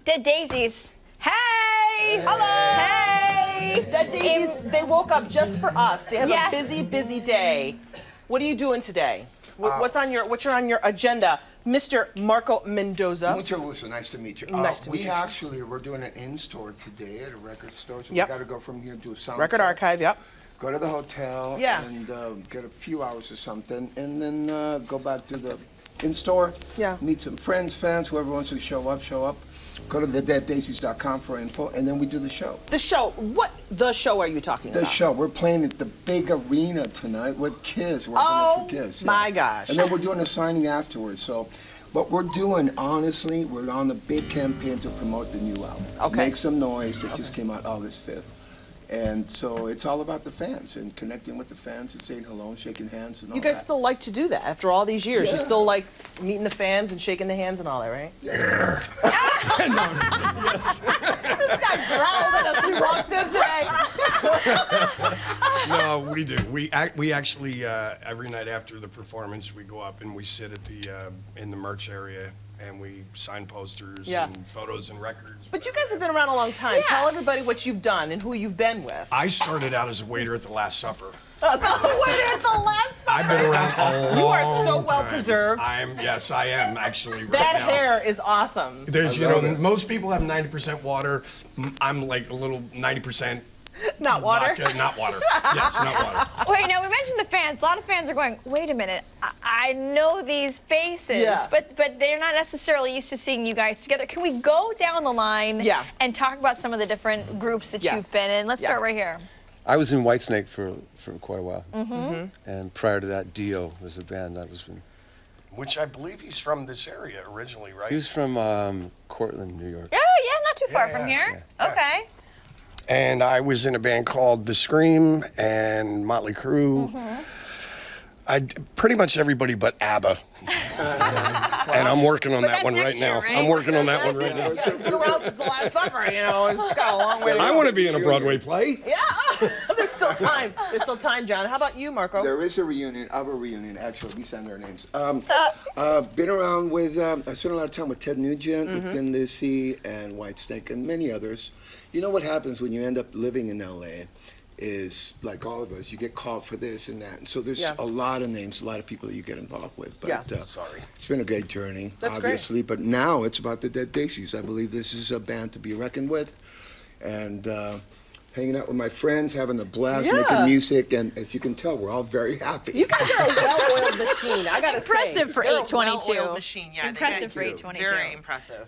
Dead Daisies. Hey! Hello! Hey! Dead Daisies, they woke up just for us. They have a busy, busy day. What are you doing today? What's on your agenda, Mr. Marco Mendoza? Mucho gusto. Nice to meet you. Nice to meet you. We're doing an in-store today at a record store. So Yep. we got to go from here to a sound Record check, archive, yep. go to the hotel, and get a few hours or something, and then go back to the in-store, meet some friends, fans, whoever wants to show up. Go to thedeaddaisies.com for info, and then we do the show. The show. What show are you talking about? The show. We're playing at the big arena tonight with Kiss. We're opening for Kiss. My gosh. And then we're doing a signing afterwards. So what we're doing, honestly, we're on the big campaign to promote the new album. Okay. Make Some Noise that just came out August 5th. And so it's all about the fans and connecting with the fans and saying hello and shaking hands and all that. You guys still like to do that after all these years? You still like meeting the fans and shaking the hands and all that, right? Yeah. Yes. This guy growled at us. We walked in today. No, we do. We actually every night after the performance, we go up and we sit at the in the merch area and we sign posters and photos and records. But you guys have been around a long time. Tell everybody what you've done and who you've been with. I started out as a waiter at the Last Supper. The waiter at the Last Supper. I've been around a long You are so well time. preserved. Yes, I am actually. Right that now. hair is awesome. There's, most people have 90% water. I'm like a little 90%. Not water? Vodka, not water. Yes, not water. Wait, now we mentioned the fans. A lot of fans are going, wait a minute, I know these faces, but they're not necessarily used to seeing you guys together. Can we go down the line and talk about some of the different groups that you've been in? Let's start right here. I was in Whitesnake for quite a while. And prior to that, Dio was a band I was in. Which I believe he's from this area originally, right? He was from Cortland, New York. Oh, yeah, not too far from here. Yeah. Okay. And I was in a band called The Scream and Motley Crue. Pretty much everybody but ABBA. And I'm working on that one right now. Right? I'm working on that one right now. You've been around since the Last Supper, It's got a long way to go. I want to be in a Broadway play. Yeah, there's still time. There's still time, John. How about you, Marco? There is a reunion, actually. We send our names. Been around with, I spent a lot of time with Ted Nugent, with Thin Lizzy, and Whitesnake, and many others. You know what happens when you end up living in L.A. is, like all of us, you get called for this and that. And so there's a lot of names, a lot of people that you get involved with. But it's been a great journey, obviously. But now it's about the Dead Daisies. I believe this is a band to be reckoned with. And hanging out with my friends, having a blast, making music. And as you can tell, we're all very happy. You guys are a well-oiled machine, I got to say. Impressive for 822. A well-oiled machine, Impressive for 822. Very impressive,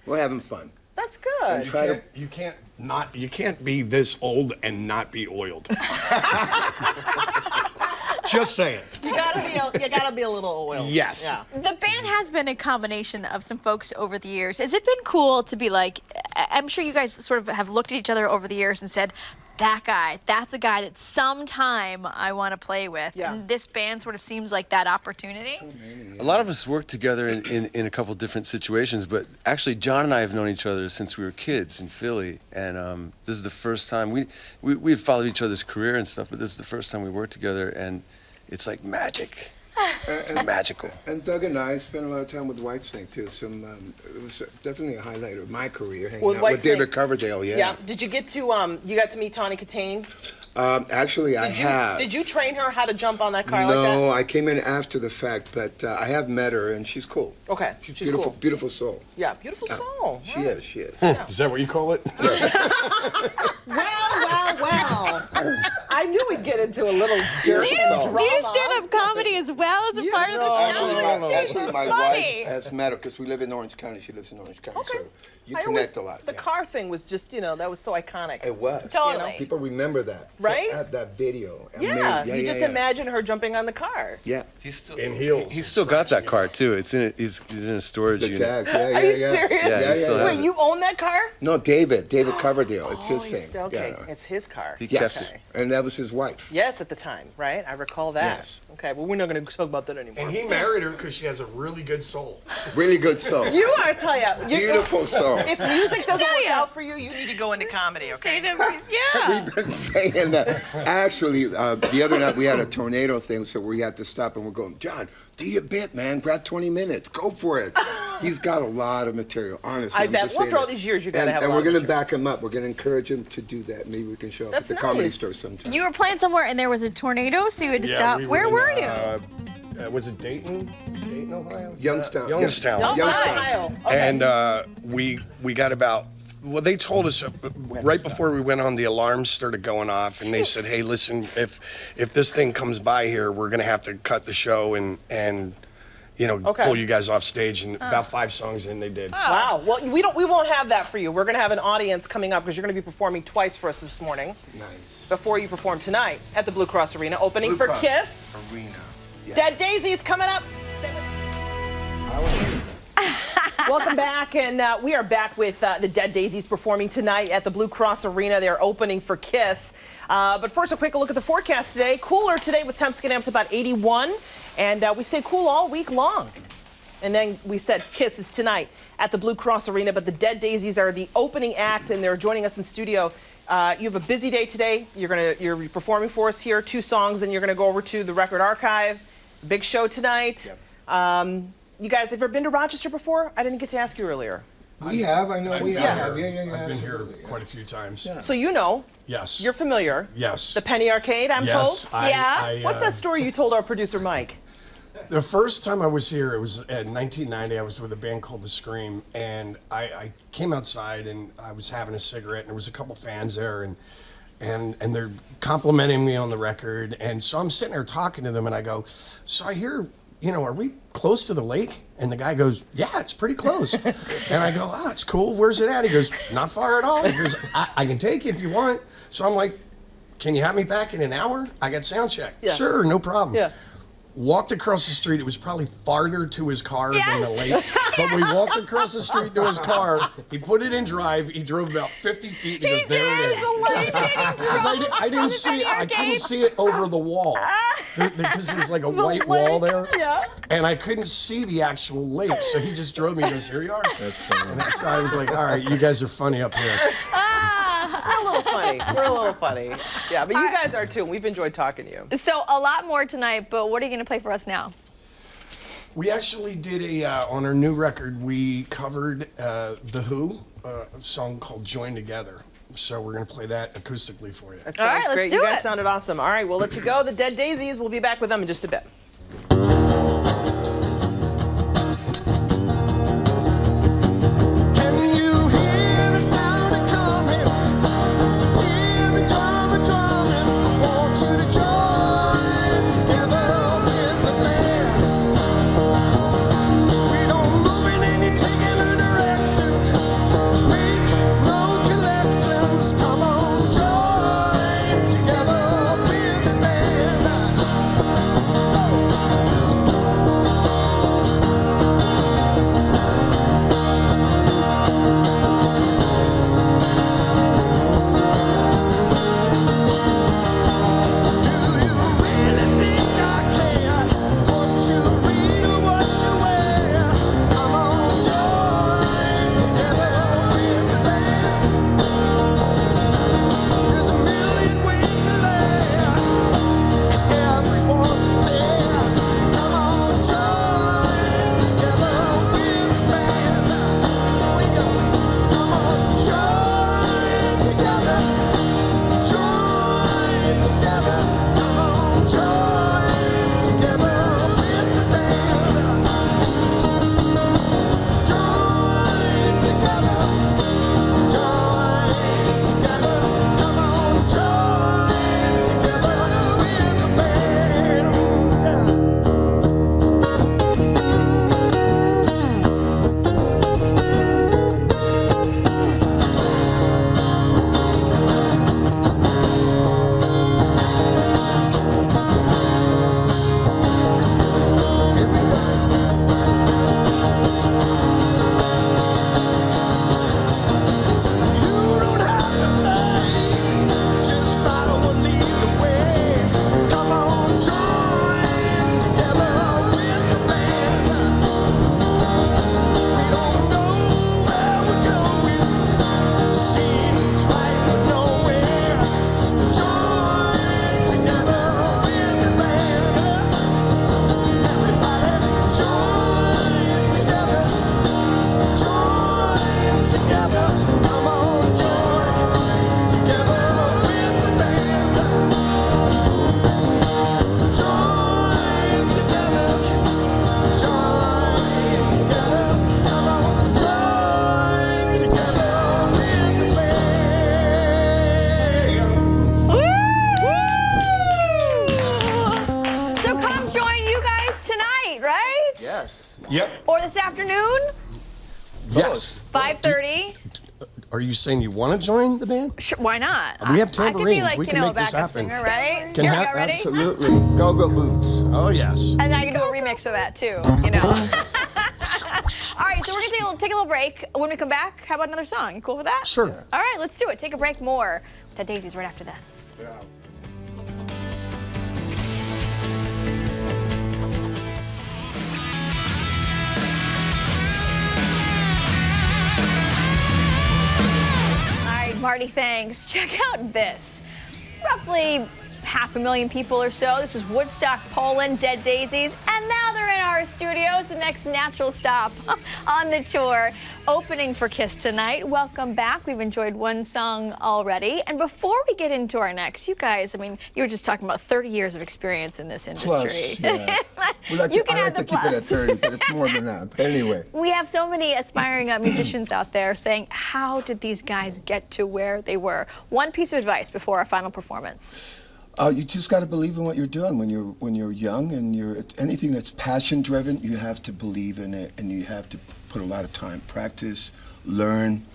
We're having fun. That's good. You can't be this old and not be oiled. Just saying. You gotta be a little oiled. Yes. Yeah. The band has been a combination of some folks over the years. Has it been cool to be like, I'm sure you guys sort of have looked at each other over the years and said, that guy, that's a guy that sometime I want to play with. Yeah. And this band sort of seems like that opportunity. A lot of us worked together in a couple different situations, but actually John and I have known each other since we were kids in Philly, and this is the first time we had followed each other's career and stuff, but this is the first time we worked together, and it's like magic. It's magical. And Doug and I spent a lot of time with Whitesnake too. It was definitely a highlight of my career, hanging out with David Coverdale. Yeah. Did you get to you got to meet Tawny Katane? Actually, I have. Did you train her how to jump on that car like that? No, I came in after the fact, but I have met her, and she's cool. Okay, she's beautiful, cool. Beautiful soul. Yeah, beautiful soul. She is. She is. Yeah. Is that what you call it? Well. I knew we'd get into a little dirty drama. Do you stand up comedy as well as a part of the show? Actually, my wife has met her because we live in Orange County. She lives in Orange County, so you connect a lot. The car thing was just, that was so iconic. It was. Totally. People remember that. Right? That video. Yeah. You just imagine her jumping on the car. Yeah. He's still in heels. He's still got that car too. It's in he's in a storage unit. Tags. Are you serious? Yeah, he still has Wait, you own that car? No, David Coverdale. It's his thing. Okay, it's his car. He kept it. And that was his wife. Yes, at the time, right? I recall that. Yes. Okay, well, we're not going to talk about that anymore. And he married her because she has a really good soul. Really good soul. You are, I tell you. Beautiful soul. If music doesn't work out for you, you need to go into comedy, okay? We've been saying that. Actually, the other night we had a tornado thing, so we had to stop, and we're going, John, do your bit, man. Grab 20 minutes. Go for it. He's got a lot of material, honestly. I bet. Well, for all these years, you got to have a lot And we're going to back him up. We're going to encourage him to do that. Maybe we can show up at the Comedy Store sometime. You were playing somewhere and there was a tornado, so you had to stop. Where were you? Was it Dayton? Dayton, Ohio? Youngstown. Youngstown. Ohio. Okay. And we got about, well, they told us right before we went on, the alarms started going off, and they said, hey, listen, if this thing comes by here, we're going to have to cut the show and you know, pull you guys off stage. And about 5 songs in, they did. Wow. Well, we won't have that for you. We're going to have an audience coming up because you're going to be performing twice for us this morning. Nice. Before you perform tonight at the Blue Cross Arena, opening for Kiss. Arena. Yeah. Dead Daisies coming up. Stay with Welcome back, and we are back with the Dead Daisies performing tonight at the Blue Cross Arena. They're opening for Kiss. But first, a quick look at the forecast today. Cooler today with temps getting up to about 81, and we stay cool all week long. And then we said Kiss is tonight at the Blue Cross Arena, but the Dead Daisies are the opening act, and they're joining us in studio. You have a busy day today. You're performing for us here, 2 songs, then you're gonna go over to the Record Archive. Big show tonight. Yep. You guys have ever been to Rochester before? I didn't get to ask you earlier. We have, I know we have. Yeah, I've been here quite a few times. Yeah. So you know. Yes. You're familiar. Yes. The Penny Arcade, I'm told. Yeah. What's that story you told our producer Mike? The first time I was here, it was in 1990. I was with a band called The Scream, and I came outside and I was having a cigarette, and there was a couple fans there, and they're complimenting me on the record, and so I'm sitting there talking to them, and I go, so I hear, you know, are we close to the lake? And the guy goes, yeah, it's pretty close. And I go, oh, it's cool. Where's it at? He goes, not far at all. He goes, I can take you if you want. So I'm like, can you have me back in an hour? I got sound check. Yeah. Sure, no problem. Yeah. Walked across the street. It was probably farther to his car than the lake. But we walked across the street to his car. He put it in drive. He drove about 50 feet. And he goes, there it is. I didn't see it. I couldn't see it over the wall. Because there's like a white wall there. Yeah. And I couldn't see the actual lake. So he just drove me and goes, here you are. That's funny. And so I was like, all right, you guys are funny up here. We're a little funny. We're a little funny. Yeah, but you guys are too. We've enjoyed talking to you. So a lot more tonight, but what are you going to play for us now? We actually did on our new record, we covered The Who, a song called Join Together. So we're going to play that acoustically for you. That sounds great. You guys sounded awesome. All right, we'll let you go. The Dead Daisies, we'll be back with them in just a bit. Yes. Yep. Or this afternoon? Yes. 5:30. Are you saying you want to join the band? Sure, why not? We have I tambourines. could be like, We you can know, a make this backup happen. singer, right? Can Here, have- you ready? Absolutely. Go-go boots. Oh, yes. And I can do a remix of that too, you know. All right, so we're gonna take a little break. When we come back, how about another song? You cool with that? Sure. All right, let's do it. Take a break. More Dead Daisies right after this. Yeah. All right, Marty, thanks. Check out this. Roughly 500,000 people or so. This is Woodstock, Poland, Dead Daisies, and now they're in our studios, the next natural stop on the tour. Opening for KISS tonight. Welcome back. We've enjoyed one song already. And before we get into our next, you guys, I mean, you were just talking about 30 years of experience in this industry. Plus, yeah. I like to keep it at 30, but it's more than that. But anyway. We have so many aspiring musicians out there saying, how did these guys get to where they were? One piece of advice before our final performance. You just got to believe in what you're doing when you're young, and anything that's passion driven. You have to believe in it, and you have to put a lot of time, practice, learn,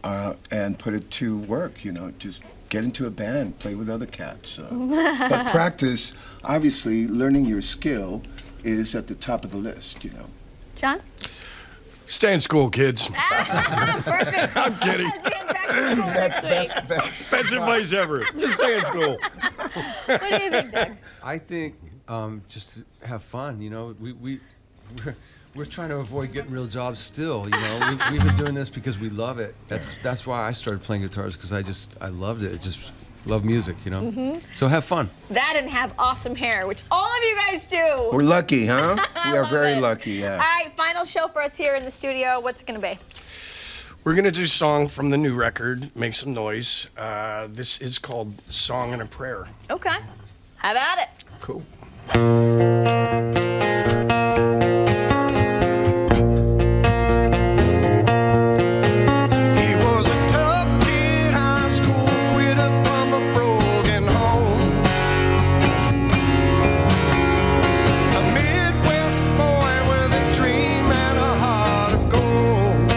and put it to work. You know, just get into a band, play with other cats. But practice, obviously, learning your skill is at the top of the list. You know. John? Stay in school, kids. Perfect. I'm kidding. Best advice ever. Just stay in school. What do you think, Doug? I think just to have fun. You know, we're trying to avoid getting real jobs still. You know, we've been doing this because we love it. That's why I started playing guitars, because I loved it. Just love music. You know. So have fun. That and have awesome hair, which all of you guys do. We're lucky, huh? We are very it. lucky. Yeah. All right, final show for us here in the studio. What's it going to be? We're going to do a song from the new record, Make Some Noise. This is called Song and a Prayer. Okay. Have at it. Cool. He was a tough kid, high school quitter from a broken home. A Midwest boy with a dream and a heart of gold.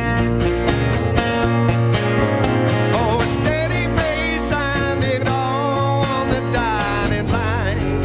Oh, a steady pace and it all on the dining line.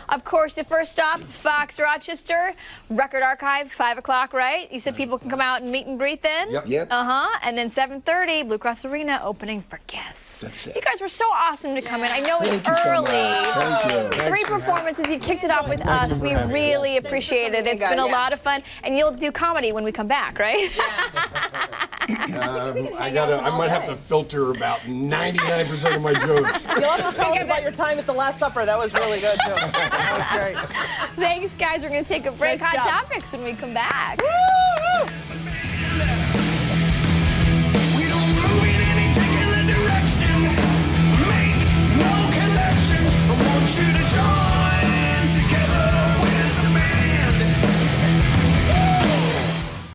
Of course, the first stop, Fox Rochester, Record Archive, 5 o'clock, right? You said people can come out and meet and greet then? Yep. And then 7:30, Blue Cross Arena opening for Kiss. That's it. You guys were so awesome to come in. I know it's Thank you so early. much. Thank you. 3 performances. You kicked it off with us. We really appreciate it. It's been a lot of fun. And you'll do comedy when we come back, right? I might have to filter about 99% of my jokes. You'll have to tell us about your time at the Last Supper. That was really good, too. That was great. Thanks, guys. We're going to take a break. Nice Hot job. Topics when we come back. Woo!